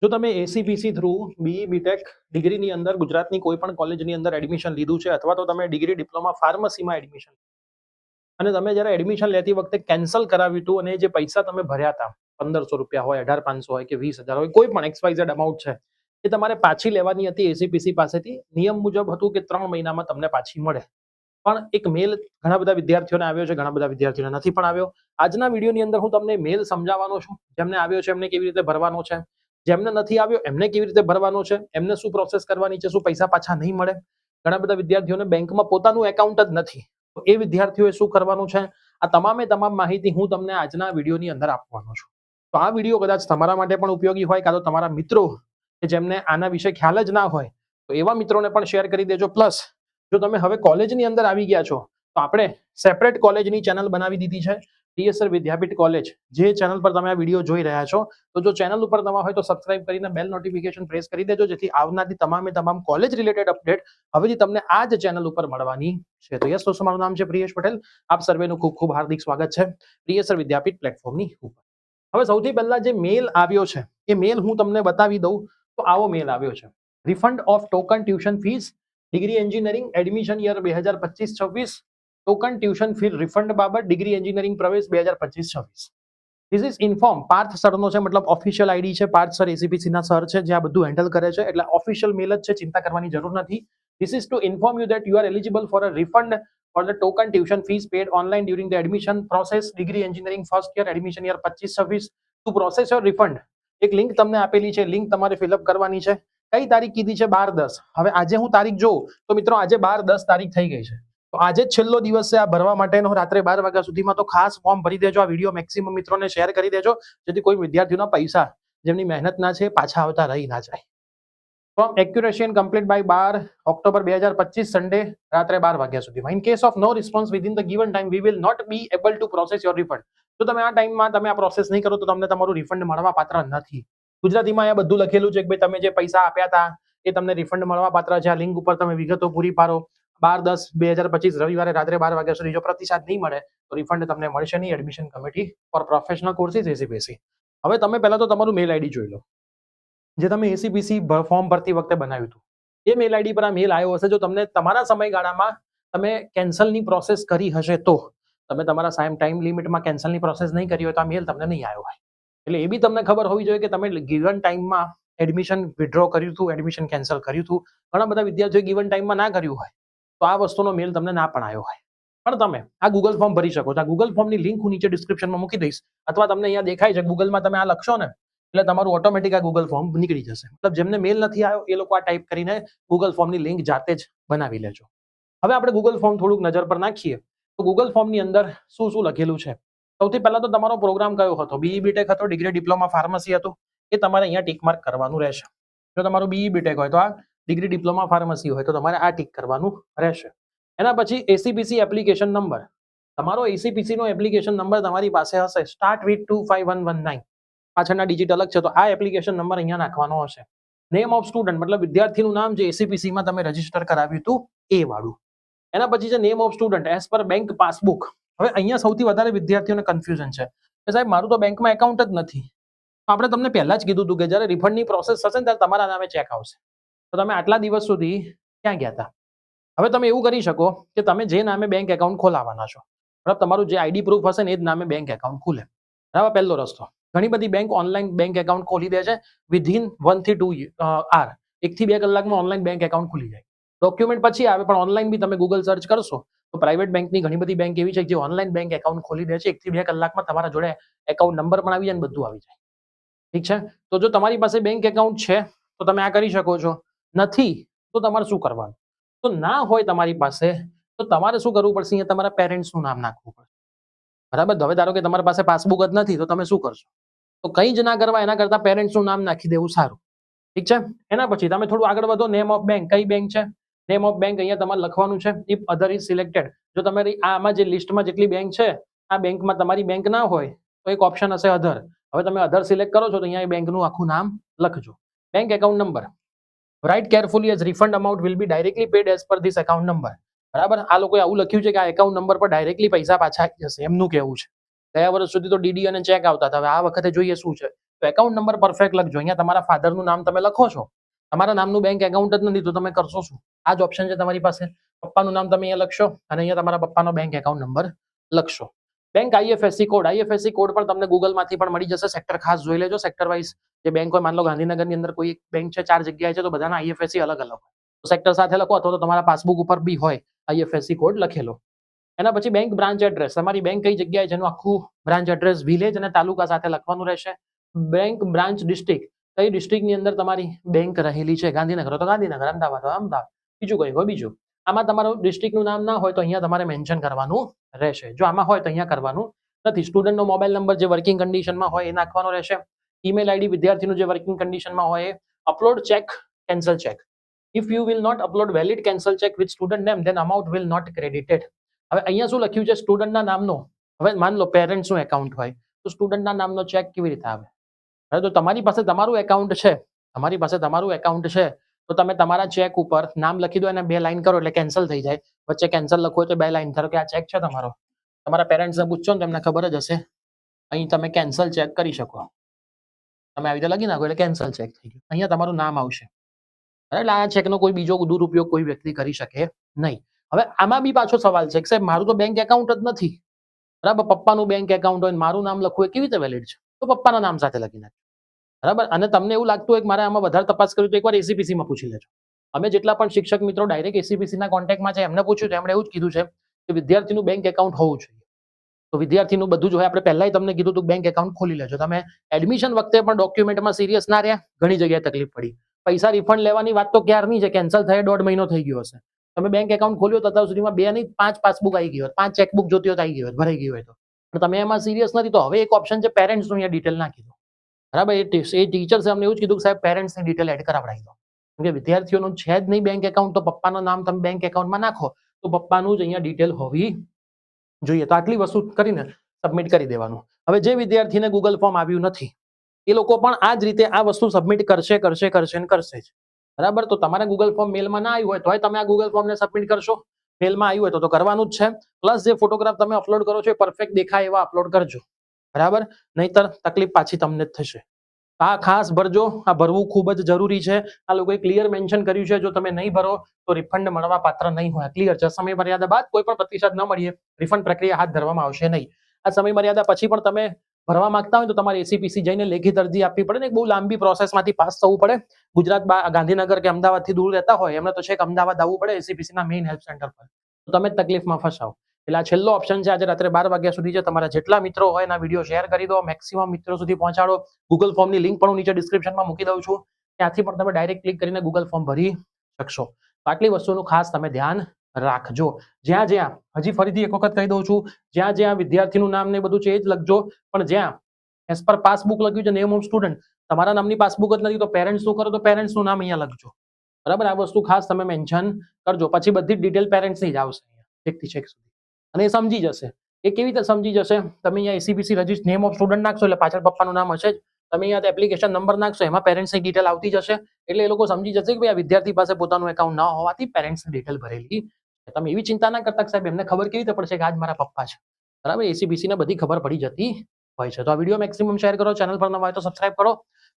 જો તમે ACPC through BE BTech ડિગ્રીની અંદર ગુજરાતની કોઈ પણ કોલેજની અંદર એડમિશન લીધું છે અથવા તો તમે ડિગ્રી ડિપ્લોમા ફાર્મસીમાં એડમિશન અને તમે જ્યારે એડમિશન લેતી વખતે કેન્સલ કરાવ્યું હતું અને જે પૈસા તમે ભર્યા હતા 1500 રૂપિયા હોય 18,500 હોય કે 20,000 હોય કોઈ પણ XYZ અમાઉન્ટ છે એ તમારે પાછી લેવાની હતી એસીપીસી પાસેથી. નિયમ મુજબ હતું કે 3 મહિનામાં તમને પાછી મળે. પણ એક મેલ ઘણા બધા વિદ્યાર્થીઓને આવ્યો છે, ઘણા બધા વિદ્યાર્થીઓને નથી પણ આવ્યો. આજના વિડીયોની અંદર હું તમને મેલ સમજાવવાનો છું. જેમને આવ્યો છે એમને કેવી રીતે ભરવાનો છે, જેમને નથી આવ્યો એમને કેવી રીતે ભરવાનો છે, એમને શું પ્રોસેસ કરવાની છે, શું પૈસા પાછા નહીં મળે. ઘણા બધા વિદ્યાર્થીઓને બેંકમાં પોતાનું એકાઉન્ટ જ નથી, તો એ વિદ્યાર્થીઓએ શું કરવાનું છે, આ તમામે તમામ માહિતી હું તમને આજના વિડીયોની અંદર આપવાનો છું. તો આ વિડીયો કદાચ તમારા માટે પણ ઉપયોગી હોય, કાં તો તમારા મિત્રો કે જેમને આના વિશે ખ્યાલ જ ના હોય તો એવા મિત્રોને પણ શેર કરી દેજો. પ્લસ જો તમે હવે કોલેજની અંદર આવી ગયા છો તો આપણે સેપરેટ કોલેજની ચેનલ બનાવી દીધી છે, ટીએસઆર વિદ્યાપીઠ કોલેજ. જે ચેનલ પર તમે આ વિડીયો જોઈ રહ્યા છો, તો જો ચેનલ ઉપર નવા હોય તો સબસ્ક્રાઇબ કરીને બેલ નોટિફિકેશન પ્રેસ કરી દેજો, જેથી આવનારી તમામે તમામ કોલેજ રિલેટેડ અપડેટ હવેથી તમને આ જ ચેનલ ઉપર મળવાની છે. તો યસ દોસ્તો, મારું નામ છે પ્રિયેશ પટેલ. આપ સર્વેનું ખૂબ ખૂબ હાર્દિક સ્વાગત છે ટીએસઆર વિદ્યાપીઠ પ્લેટફોર્મની ઉપર. હવે સૌથી પહેલા જે મેલ આવ્યો છે એ મેલ હું તમને બતાવી દઉં. તો આવો મેલ આવ્યો છે, refund of token tuition fees degree engineering admission year 2025-26 token tuition fee refund બાબત ડિગ્રી એન્જિનિયરિંગ પ્રવેશ 2025-26. ધીસ ઇઝ ઇન્ફોર્મ પાર્થ સરનો છે, મતલબ ઓફિશિયલ આઈડી છે. પાર્થ સર એસીપીસી ના સર છે, જે આ બધું હેન્ડલ કરે છે, એટલે ઓફિશિયલ મેલ જ છે, ચિંતા કરવાની જરૂર નથી. This is two inform you that you are eligible for a refund for the token tuition fees paid online during the admission process degree engineering first year admission year 25-26 to process your refund. એક link તમને આપેલી છે, link તમારે fill up કરવાની છે. કઈ તારીખ કીધી છે? 12-10. હવે આજે હું તારીખ જોઉં તો મિત્રો આજે 12-10 તારીખ થઈ ગઈ છે, તો આજે જ છેલ્લો દિવસ છે આ ભરવા માટેનો, રાત્રે 12 વાગ્યા સુધીમાં. તો ખાસ ફોર્મ ભરી દેજો. આ વિડીયો મેક્સિમમ મિત્રોને શેર કરી દેજો, જેથી કોઈ વિદ્યાર્થીઓના પૈસા જેમની મહેનત ના છે પાછા આવતા રહી ના જાય. From accuracy and complete by 12 October 2025 Sunday રાત્રે 12 વાગ્યા સુધીમાં. In case of no response within the given time, we will not be able to process your refund. જો તમે આ ટાઈમમાં તમે આ પ્રોસેસ નહીં કરો તો તમને તમારું રિફંડ મળવા પાત્ર નથી. ગુજરાતીમાં અહીંયા બધું લખેલું છે કે ભાઈ તમે જે પૈસા આપ્યા હતા એ તમને રિફંડ મળવા પાત્ર છે. આ લિંક ઉપર તમે વિગતો પૂરી પાડો. 12-10-2025 રવિવારે રાત્રે 12 વાગ્યા સુધી જો પ્રતિસાદ નહીં મળે તો રિફંડ તમને મળશે નહીં. Admission committee four professional courses ACPC. હવે તમે પહેલા તો તમારું મેલ આઈડી જોઈ લો, જે તમે એસીપીસી ફોર્મ ભરતી વખતે બનાવ્યું હતું. એ મેલ આઈડી પર આ મેલ આવ્યો હશે. જો તમને તમારા સમયગાળામાં તમે કેન્સલની પ્રોસેસ કરી હશે તો તમે તમારા ટાઈમ લિમિટમાં કેન્સલની પ્રોસેસ નહીં કરી હોય તો આ મેલ તમને નહીં આવ્યો હોય. એટલે એ બી તમને ખબર હોવી જોઈએ કે તમે ગિવન ટાઈમમાં એડમિશન વિથડ્રો કર્યું હતું, એડમિશન કેન્સલ કર્યું હતું. ઘણા બધા વિદ્યાર્થીઓએ ગિવન ટાઈમમાં ના કર્યું હોય તો આ વસ્તુનો મેલ તમને ના પણ આવ્યો હોય. પણ તમે આ ગૂગલ ફોર્મ ભરી શકો છો. આ ગૂગલ ફોર્મની લિંક હું નીચે ડિસ્ક્રિપ્શનમાં મૂકી દઈશ, અથવા તમને અહીંયા દેખાય છે ગૂગલમાં તમે આ લખશો ને એટલે તમારું ઓટોમેટિક આ ગૂગલ ફોર્મ નીકળી જશે. મતલબ જેમને મેલ નથી આવ્યો એ લોકો આ ટાઈપ કરીને ગૂગલ ફોર્મની લિંક જાતે જ બનાવી લેજો. હવે આપણે ગૂગલ ફોર્મ થોડુંક નજર પર નાખીએ તો ગૂગલ ફોર્મની અંદર શું શું લખેલું છે. સૌથી પહેલા તો તમારો પ્રોગ્રામ કયો હતો? બીઈ બીટેક હતો, ડિગ્રી ડિપ્લોમા ફાર્મસી હતું, એ તમારે અહીંયા ટીક માર્ક કરવાનું રહેશે. જો તમારું બીઈ બીટેક હોય તો આ, ડિગ્રી ડિપ્લોમા ફાર્મસી હોય તો તમારે આ ટીક કરવાનું રહેશે. એના પછી એસીપીસી એપ્લિકેશન નંબર. તમારો એસીપીસી નો એપ્લિકેશન નંબર તમારી પાસે હશે, સ્ટાર્ટ વિથ 25119. પાછળના ડિજિટ અલગ છે તો આ એપ્લિકેશન નંબર અહીંયા નાખવાનો હશે. નેમ ઓફ સ્ટુડન્ટ, મતલબ વિદ્યાર્થીનું નામ જે એસીપીસીમાં તમે રજીસ્ટર કરાવ્યું હતું એ વાળું. એના પછી છે name of student as per bank passbook. હવે અહીંયા સૌથી વધારે વિદ્યાર્થીઓને કન્ફ્યુઝન છે કે સાહેબ મારું તો બેંકમાં એકાઉન્ટ જ નથી. આપણે તમને પહેલા જ કીધું હતું કે જ્યારે રિફંડની પ્રોસેસ થશે ને ત્યારે તમારા નામે ચેક આવશે. તો તમે આટલા દિવસ સુધી ક્યાં ગયા હતા? હવે તમે એવું કરી શકો કે તમે જે નામે બેંક એકાઉન્ટ ખોલાવવાના છો, બરાબર, તમારું જે આઈડી પ્રૂફ હશે ને એ જ નામે બેંક એકાઉન્ટ ખુલે. બરાબર, પહેલો રસ્તો. ઘણી બધી બેંક ઓનલાઈન બેંક એકાઉન્ટ ખોલી દે છે વિધિન 1 થી 2 hour. 1 થી 2 કલાકમાં ઓનલાઈન બેંક એકાઉન્ટ ખુલી જાય. ડોક્યુમેન્ટ પછી આવે, પણ ઓનલાઈન બી તમે ગૂગલ સર્ચ કરશો તો પ્રાઇવેટ બેંકની ઘણી બધી બેંક એવી છે જે ઓનલાઈન બેંક એકાઉન્ટ ખોલી દે છે. 1 થી 2 કલાકમાં તમારા જોડે એકાઉન્ટ નંબર પણ આવી જાય ને બધું આવી જાય. ઠીક છે, તો જો તમારી પાસે બેંક એકાઉન્ટ છે તો તમે આ કરી શકો છો. નથી તો તમારે શું કરવાનું? તો ના હોય તમારી પાસે તો તમારે શું કરવું પડશે? અહીંયા તમારા પેરેન્ટ્સનું નામ નાખવું પડશે. બરાબર, હવે ધારો કે તમારી પાસે પાસબુક જ નથી તો તમે શું કરશો? તો કંઈ જ ના કરવા એના કરતા પેરેન્ટ્સનું નામ નાખી દેવું સારું. ઠીક છે, એના પછી તમે થોડું આગળ વધો. નેમ ઓફ બેંક, કઈ બેંક છે? નેમ ઓફ બેંક અહીંયા તમારે લખવાનું છે. ઇફ અધર ઇઝ સિલેક્ટેડ, જો તમારી આમાં જે લિસ્ટમાં જેટલી બેંક છે આ બેંકમાં તમારી બેંક ના હોય તો એક ઓપ્શન હશે અધર. હવે તમે અધર સિલેક્ટ કરો છો તો અહીંયા એ બેંકનું આખું નામ લખજો. Bank account number, write carefully as refund amount will be directly paid as per this account number. બરાબર, આ લોકોએ આવું લખ્યું છે કે આ એકાઉન્ટ નંબર પર ડાયરેક્ટલી પૈસા પાછા આવી જશે, એમનું કહેવું છે. ગયા વર્ષ સુધી તો ડીડી અને ચેક આવતા હતા, હવે આ વખતે જોઈએ શું છે. તો એકાઉન્ટ નંબર પરફેક્ટ લખજો. અહીંયા તમારા ફાધરનું નામ તમે લખો છો, તમારા નામનું બેંક એકાઉન્ટ જ નથી તો તમે કરશો શું? આ જ ઓપ્શન છે તમારી પાસે. પપ્પાનું નામ તમે અહીંયા લખશો અને અહીંયા તમારા પપ્પાનો બેંક એકાઉન્ટ નંબર લખશો. Bank IFSC code, IFSC code પણ તમને ગૂગલમાંથી પણ મળી જશે. સેક્ટર ખાસ જોઈ લેજો, સેક્ટર વાઇઝ જે બેંક હોય, માન લો ગાંધીનગરની અંદર કોઈ એક બેંક છે, 4 જગ્યાએ છે, તો બધાના આઈએફએસસી અલગ અલગ હોય. તો સેક્ટર સાથે લખો અથવા તો તમારા પાસબુક ઉપર બી હોય આઈએફએસસી કોડ લખેલો. એના પછી બેંક બ્રાન્ચ એડ્રેસ, તમારી બેંક કઈ જગ્યાએ છે એનું આખું બ્રાન્ચ એડ્રેસ વિલેજ અને તાલુકા સાથે લખવાનું રહેશે. બેંક બ્રાન્ચ ડિસ્ટ્રિક્ટ, કઈ ડિસ્ટ્રિક્ટની અંદર તમારી બેંક રહેલી છે. ગાંધીનગર તો ગાંધીનગર, અમદાવાદ તો અમદાવાદ, બીજું કઈ હોય બીજું. આમાં તમારું ડિસ્ટ્રિક્ટનું નામ ના હોય તો અહીંયા તમારે મેન્શન કરવાનું રહેશે. જો આમાં હોય તો અહીંયા કરવાનું નથી. સ્ટુડન્ટનો મોબાઈલ નંબર જે વર્કિંગ કન્ડિશનમાં હોય એ નાખવાનો રહેશે. ઈમેલ આઈડી વિદ્યાર્થીનું જે વર્કિંગ કન્ડિશનમાં હોય એ. Upload check, cancel check. If you will not upload valid cancel check with student name then amount will not credited. હવે અહીંયા શું લખ્યું છે? સ્ટુડન્ટના નામનો, હવે માન લો પેરેન્ટ્સનું એકાઉન્ટ હોય તો સ્ટુડન્ટના નામનો ચેક કેવી રીતે આવે? હવે તો તમારી પાસે તમારું એકાઉન્ટ છે, તમારી પાસે તમારું એકાઉન્ટ છે તો તમે તમારા ચેક ઉપર નામ લખી દો અને 2 લાઈન કરો એટલે કેન્સલ થઈ જાય. વચ્ચે કેન્સલ લખો તો 2 લાઈન. ધારો કે આ ચેક છે તમારો, તમારા પેરેન્ટ્સને પૂછશો ને તમને ખબર જ હશે. અહીં તમે કેન્સલ ચેક કરી શકો, તમે આવી રીતે લખી નાખો એટલે કેન્સલ ચેક થઈ ગયો. અહીંયા તમારું નામ આવશે. એટલે આ ચેકનો કોઈ બીજો દુરુપયોગ કોઈ વ્યક્તિ કરી શકે નહીં. હવે આમાં બી પાછો સવાલ છે કે સાહેબ મારું તો બેંક એકાઉન્ટ જ નથી, બરાબર? પપ્પાનું બેંક એકાઉન્ટ હોય મારું નામ લખવું એ કેવી રીતે વેલિડ છે? તો પપ્પાના નામ સાથે લખી નાખજો, બરાબર? અને તમને એવું લાગતું હોય કે મારે આમાં વધારે તપાસ કરવી તો એકવાર એસીપીસી માં પૂછી લેજો. અમે જેટલા પણ શિક્ષક મિત્રો ડાયરેક્ટ એસીપીસી ના કોન્ટેક્ટમાં છે એમને પૂછ્યું તો એમણે એવું જ કીધું છે કે વિદ્યાર્થીનું બેંક એકાઉન્ટ હોવું જોઈએ. તો વિદ્યાર્થીનું બધું જ હોય. આપણે પહેલા તમને કીધું હતું બેંક એકાઉન્ટ ખોલી લેજો. તમે એડમિશન વખતે પણ ડોક્યુમેન્ટમાં સિરિયસ ના રહ્યા, ઘણી જગ્યાએ તકલીફ પડી. પૈસા રિફંડ લેવાની વાત તો ક્યારની છે, કેન્સલ થયે 1.5 મહિનો થઈ ગયો હશે. તમે બેંક એકાઉન્ટ ખોલ્યો તો અત્યાર સુધીમાં 2 નહીં 5 પાસબુક આવી ગઈ હોત, 5 ચેકબુક જોતી હોત આવી ગઈ હોત, ભરાઈ ગઈ હોય તો. પણ તમે એમાં સિરિયસ નથી તો હવે એક ઓપ્શન છે પેરેન્ટ્સનું, અહીંયા ડિટેલ નાખી દો, બરાબર? એ ટીચર્સે અમને એવું જ કીધું કે સાહેબ પેરેન્ટ્સની ડિટેલ એડ કરાવડાવી દો. કેમ કે વિદ્યાર્થીઓનું છે જ નહીં બેંક એકાઉન્ટ, તો પપ્પાનું નામ તમે બેંક એકાઉન્ટમાં નાખો તો પપ્પાનું જ અહીંયા ડિટેલ હોવી જોઈએ. તો આટલી વસ્તુ કરીને સબમિટ કરી દેવાનું. હવે જે વિદ્યાર્થીને ગૂગલ ફોર્મ આવ્યું નથી એ લોકો પણ આ જ રીતે આ વસ્તુ સબમિટ કરશે ને કરશે જ, બરાબર? તો તમારે ગૂગલ ફોર્મ મેલમાં ના આવ્યું હોય તોય તમે આ ગૂગલ ફોર્મને સબમિટ કરશો. મેલમાં આવ્યું હોય તો કરવાનું જ છે. પ્લસ જે ફોટોગ્રાફ તમે અપલોડ કરો છો એ પરફેક્ટ દેખાય એવા અપલોડ કરજો, બરાબર? નહીતર તકલીફ પાછી તમને જ થશે. આ ખાસ ભરજો, આ ભરવું ખૂબ જ જરૂરી છે. આ લોકોએ ક્લિયર મેન્શન કર્યું છે જો તમે નહીં ભરો તો રિફંડ મળવા પાત્ર નહીં હોય. ક્લિયર છે. સમય મર્યાદા બાદ કોઈ પણ પ્રતિસાદ ન મળીએ રિફંડ પ્રક્રિયા હાથ ધરવામાં આવશે નહીં. આ સમય મર્યાદા પછી પણ તમે ભરવા માંગતા હોય તો તમારે એસીપીસી જઈને લેખિત અરજી આપવી પડે ને, એક બહુ લાંબી પ્રોસેસમાંથી પાસ થવું પડે. ગુજરાત ગાંધીનગર કે અમદાવાદથી દૂર રહેતા હોય એમને તો છેક અમદાવાદ આવવું પડે એસીપીસી ના મેઇન હેલ્પ સેન્ટર પર, તો તમે જ તકલીફમાં ફસાવ. એટલે આ છેલ્લો ઓપ્શન છે. આજે રાત્રે 12 વાગ્યા સુધી છે. તમારા જેટલા મિત્રો હોય એના વિડીયો શેર કરી દો, મેક્સિમમ મિત્રો સુધી પહોંચાડો. ગૂગલ ફોર્મની લિંક પણ હું નીચે ડિસ્ક્રિપ્શનમાં મૂકી દઉં છું, ત્યાંથી પણ તમે ડાયરેક્ટ ક્લિક કરીને ગૂગલ ફોર્મ ભરી શકશો. તો આટલી વસ્તુનું ખાસ તમે ધ્યાન રાખજો. જ્યાં જ્યાં, હજી ફરીથી એક વખત કહી દઉં છું, જ્યાં જ્યાં વિદ્યાર્થીનું નામ ને બધું છે એ જ લખજો, પણ જ્યાં એઝ પર પાસબુક લખ્યું છે નેમ ઓફ સ્ટુડન્ટ, તમારા નામની પાસબુક જ નથી તો પેરેન્ટ્સનું કરો તો પેરેન્ટ્સનું નામ અહીંયા લખજો, બરાબર? આ વસ્તુ ખાસ તમે મેન્શન કરજો. પછી બધી ડિટેલ પેરેન્ટ્સની જ આવશે અહીંયા એકથી છેક સુધી, અને એ સમજી જશે. એ કેવી રીતે સમજી જશે? તમે અહીંયા ACPC register name of student નાખશો એટલે પાછળ પપ્પાનું નામ હશે જ. તમે અહીંયા એપ્લિકેશન નંબર નાખશો એમાં પેરેન્ટ્સની ડિટેલ આવતી જશે. એટલે એ લોકો સમજી જશે કે ભાઈ આ વિદ્યાર્થી પાસે પોતાનું એકાઉન્ટ ન હોવાથી પેરેન્ટ્સની ડિટેલ ભરેલી. તમે એવી ચિંતા ના કરતા સાહેબ એમને ખબર કેવી રીતે પડશે કે આજ મારા પપ્પા છે, બરાબર? એસીપીસી ને બધી ખબર પડી જતી હોય છે. તો આ વિડીયો મેક્સિમમ શેર કરો, ચેનલ પર નવા હોય તો સબસ્ક્રાઇબ કરો.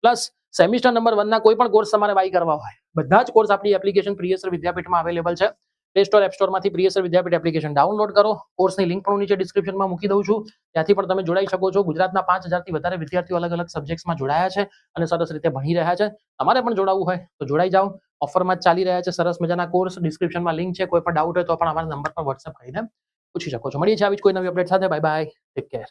પ્લસ સેમિસ્ટર નંબર 1 ના કોઈ પણ કોર્સ તમારે બાય કરવા હોય, બધા જ કોર્સ આપણી એપ્લિકેશન પ્રિયસર વિદ્યાપીઠમાં અવેલેબલ છે. પ્લે સ્ટોર, એપ સ્ટોરમાંથી પ્રિયસર વિદ્યાપીઠ એપ્લિકેશન ડાઉનલોડ કરો. કોર્સની લિંક પણ નીચે ડિસ્ક્રિપ્શનમાં મૂકી દઉં છું, ત્યાંથી પણ તમે જોડાઈ શકો છો. ગુજરાતના 5000 થી વધારે વિદ્યાર્થીઓ અલગ અલગ સબ્જેક્ટ્સમાં જોડાયા છે અને સરસ રીતે ભણી રહ્યા છે. તમારે પણ જોડાવવું હોય તો જોડાઈ જાઓ. ઓફરમાં જ ચાલી રહ્યા છે સરસ મજાના કોર્સ. ડિસ્ક્રિપ્શનમાં લિંક છે. કોઈ પણ ડાઉટ હોય તો પણ અમારા નંબર પર વોટ્સએપ કરીને પૂછી શકો છો. મળીએ છીએ આવી જ કોઈ નવી અપડેટ સાથે. Bye bye, take care.